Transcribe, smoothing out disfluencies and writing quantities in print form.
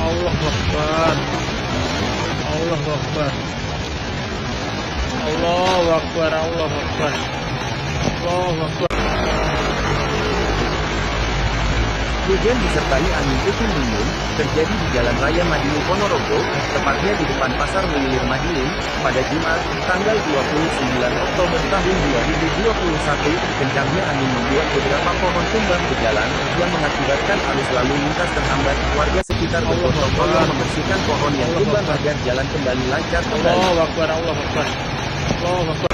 Allah Akbar. Allah Akbar. Allah Akbar. Allah Akbar. Allah Akbar. Hujan disertai angin puting beliung terjadi di Jalan Raya Madiun Ponorogo, tepatnya di depan Pasar Mililir Madiun, pada Jumat, tanggal 29 Oktober tahun 2021. Kencangnya angin membuat beberapa pohon tumbang ke jalan, yang mengakibatkan arus lalu lintas terhambat. Warga sekitar bergotong-royong membersihkan pohon yang tumbang agar jalan kembali lancar kembali. Allah Akbar. Allah Akbar. Allah Akbar.